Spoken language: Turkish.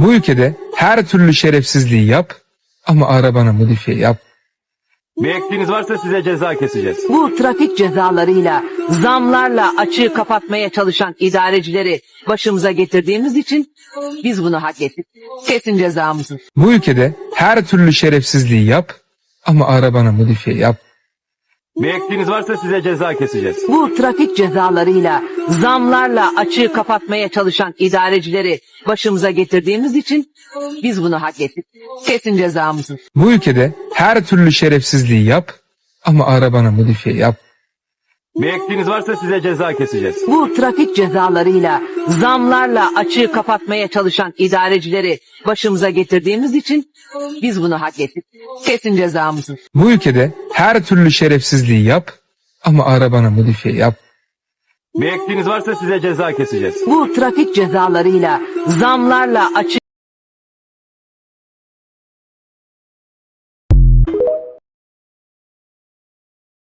Bu ülkede her türlü şerefsizliği yap ama arabana modifiye yap. Bir eksiğiniz varsa size ceza keseceğiz. Bu trafik cezalarıyla, zamlarla açığı kapatmaya çalışan idarecileri başımıza getirdiğimiz için biz bunu hak ettik. Kesin cezamızı. Bu ülkede her türlü şerefsizliği yap ama arabana modifiye yap. Bir eksiğiniz varsa size ceza keseceğiz. Bu trafik cezalarıyla, zamlarla açığı kapatmaya çalışan idarecileri başımıza getirdiğimiz için biz bunu hak ettik. Kesin cezamızı. Bu ülkede her türlü şerefsizliği yap ama arabana modifiye yap. Bir eksiğiniz varsa size ceza keseceğiz. Bu trafik cezalarıyla, zamlarla açığı kapatmaya çalışan idarecileri başımıza getirdiğimiz için biz bunu hak ettik. Kesin cezamızı. Bu ülkede her türlü şerefsizliği yap ama arabana modifiye yap. Bir eksiğiniz varsa size ceza keseceğiz. Bu trafik cezalarıyla, zamlarla açığı